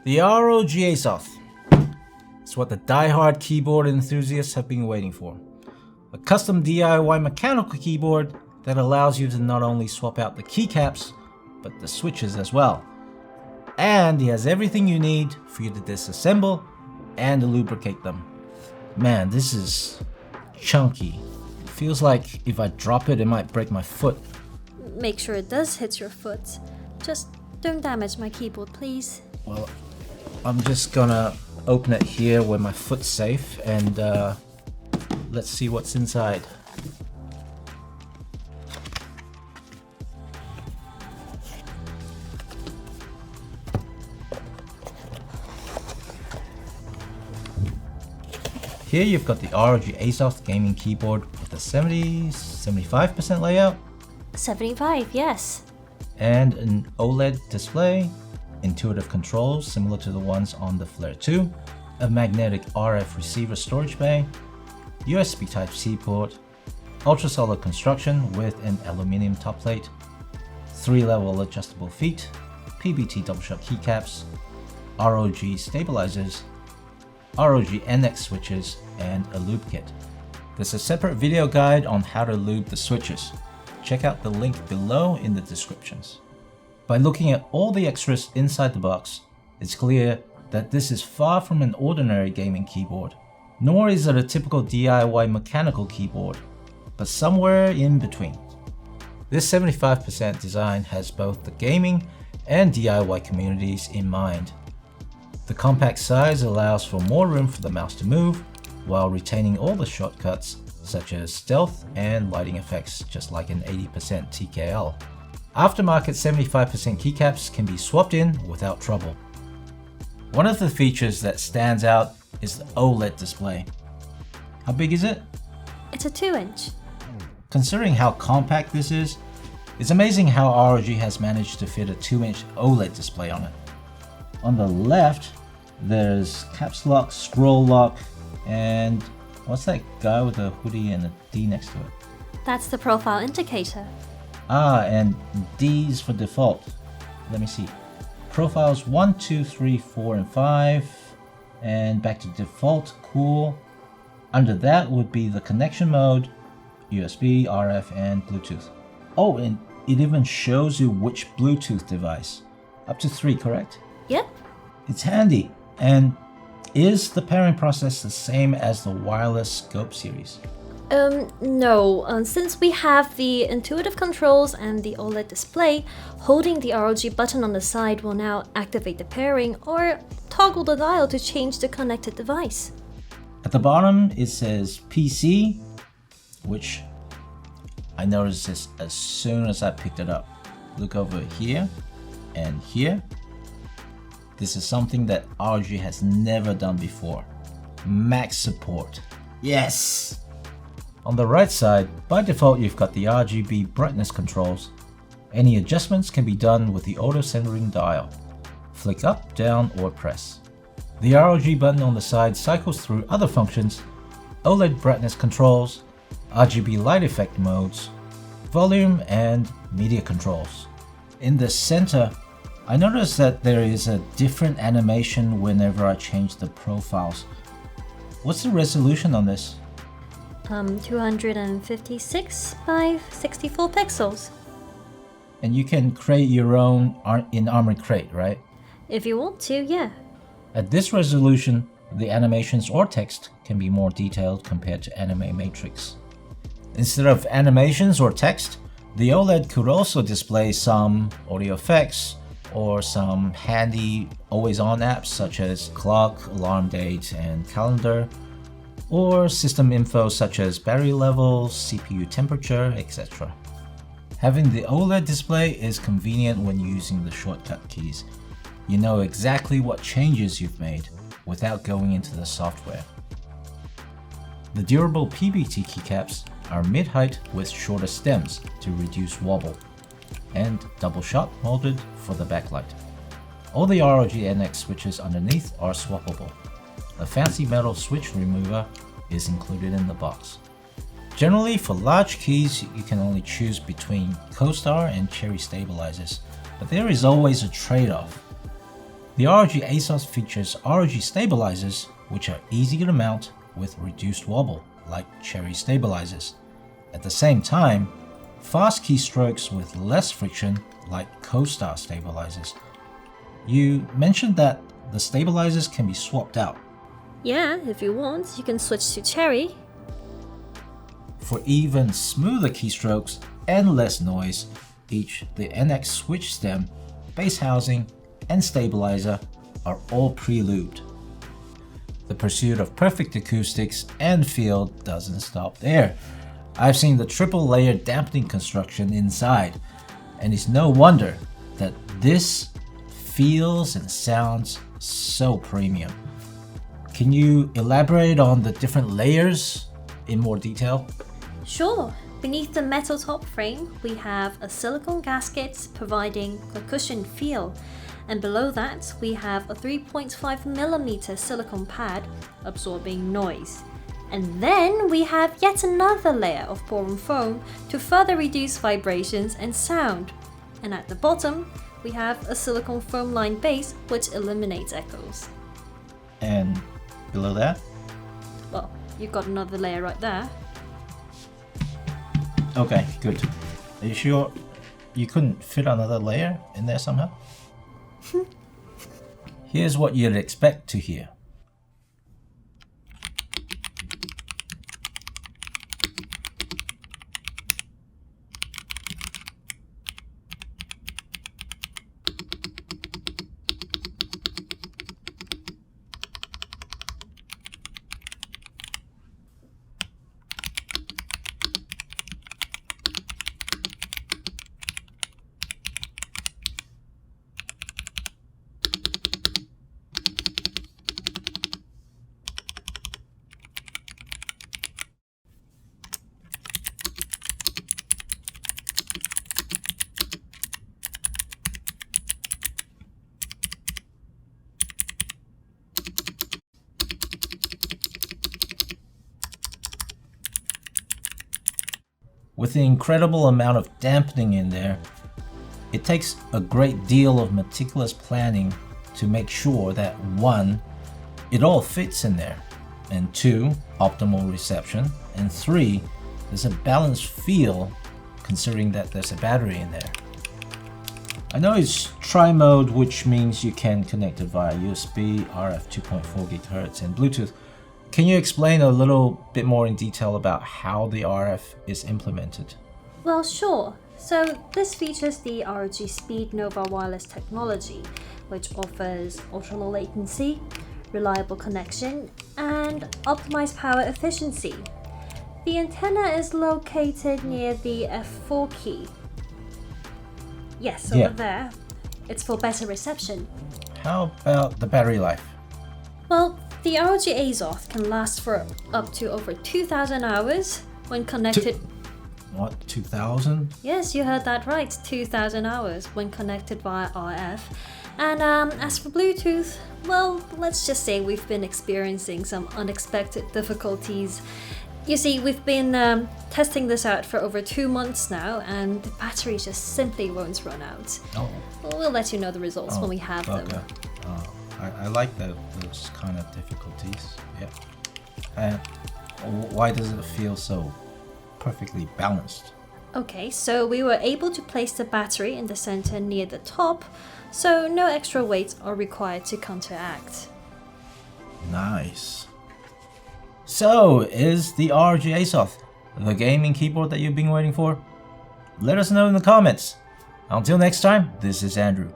The ROG Azoth. It's what the die-hard keyboard enthusiasts have been waiting for. A custom DIY mechanical keyboard that allows you to not only swap out the keycaps, but the switches as well. And it has everything you need for you to disassemble and lubricate them. Man, this is chunky. It feels like if I drop it, it might break my foot. Make sure it does hit your foot. Just don't damage my keyboard, please. Well, I'm just gonna open it here where my foot's safe and let's see what's inside. Here you've got the ROG Azoth gaming keyboard with a 75% layout. 75, yes. And an OLED display, intuitive controls similar to the ones on the Flare 2, a magnetic RF receiver storage bay, USB Type-C port, ultra-solid construction with an aluminium top plate, 3-level adjustable feet, PBT double shot keycaps, ROG stabilizers, ROG NX switches, and a lube kit. There's a separate video guide on how to lube the switches. Check out the link below in the descriptions. By looking at all the extras inside the box, it's clear that this is far from an ordinary gaming keyboard, nor is it a typical DIY mechanical keyboard, but somewhere in between. This 75% design has both the gaming and DIY communities in mind. The compact size allows for more room for the mouse to move, while retaining all the shortcuts such as stealth and lighting effects, just like an 80% TKL. Aftermarket 75% keycaps can be swapped in without trouble. One of the features that stands out is the OLED display. How big is it? It's a 2-inch. Considering how compact this is, it's amazing how ROG has managed to fit a 2-inch OLED display on it. On the left, there's caps lock, scroll lock, and what's that guy with a hoodie and a D next to it? That's the profile indicator. And D's for default. Let me see. Profiles 1, 2, 3, 4, and 5. And back to default, cool. Under that would be the connection mode, USB, RF, and Bluetooth. Oh, and it even shows you which Bluetooth device. Up to 3, correct? Yep. It's handy. And is the pairing process the same as the wireless Scope series? No. Since we have the intuitive controls and the OLED display, holding the ROG button on the side will now activate the pairing or toggle the dial to change the connected device. At the bottom it says PC, which I noticed this as soon as I picked it up. Look over here and here. This is something that ROG has never done before. Max support. Yes! On the right side, by default you've got the RGB brightness controls. Any adjustments can be done with the auto centering dial. Flick up, down, or press. The ROG button on the side cycles through other functions, OLED brightness controls, RGB light effect modes, volume, and media controls. In the center, I noticed that there is a different animation whenever I change the profiles. What's the resolution on this? 256 by 64 pixels. And you can create your own in Armored Crate, right? If you want to, yeah. At this resolution, the animations or text can be more detailed compared to Anime Matrix. Instead of animations or text, the OLED could also display some audio effects or some handy always-on apps such as clock, alarm date, and calendar, or system info such as battery level, CPU temperature, etc. Having the OLED display is convenient when using the shortcut keys. You know exactly what changes you've made without going into the software. The durable PBT keycaps are mid-height with shorter stems to reduce wobble, and double shot molded for the backlight. All the ROG NX switches underneath are swappable. A fancy metal switch remover is included in the box. Generally, for large keys, you can only choose between CoStar and Cherry stabilizers, but there is always a trade-off. The ROG ASUS features ROG stabilizers, which are easy to mount with reduced wobble, like Cherry stabilizers. At the same time, fast keystrokes with less friction, like Co-Star stabilizers. You mentioned that the stabilizers can be swapped out. Yeah, if you want, you can switch to Cherry. For even smoother keystrokes and less noise, each the NX switch stem, base housing, and stabilizer are all pre-lubed. The pursuit of perfect acoustics and feel doesn't stop there. I've seen the triple layer dampening construction inside, and it's no wonder that this feels and sounds so premium. Can you elaborate on the different layers in more detail? Sure. Beneath the metal top frame, we have a silicone gasket providing a cushioned feel. And below that, we have a 3.5mm silicone pad absorbing noise. And then we have yet another layer of boron foam to further reduce vibrations and sound. And at the bottom, we have a silicone foam lined base which eliminates echoes. And below that? Well, you've got another layer right there. Okay, good. Are you sure you couldn't fit another layer in there somehow? Here's what you'd expect to hear. With the incredible amount of dampening in there, it takes a great deal of meticulous planning to make sure that 1, it all fits in there, and 2, optimal reception, and 3, there's a balanced feel considering that there's a battery in there. I know it's tri-mode, which means you can connect it via USB, RF 2.4 GHz, and Bluetooth. Can you explain a little bit more in detail about how the RF is implemented? Well, sure. So this features the ROG Speed Nova wireless technology, which offers ultra-low latency, reliable connection, and optimized power efficiency. The antenna is located near the F4 key. Yes, over there. It's for better reception. How about the battery life? Well, the ROG Azoth can last for up to over 2,000 hours when connected. What, 2,000? Yes, you heard that right, 2,000 hours when connected via RF. And as for Bluetooth, well, let's just say we've been experiencing some unexpected difficulties. You see, we've been testing this out for over 2 months now, and the battery just simply won't run out. Oh. We'll let you know the results when we have them. I like those kind of difficulties. Yeah. And why does it feel so perfectly balanced? Okay, so we were able to place the battery in the center near the top, so no extra weight are required to counteract. Nice. So, is the ROG Azoth the gaming keyboard that you've been waiting for? Let us know in the comments. Until next time, this is Andrew.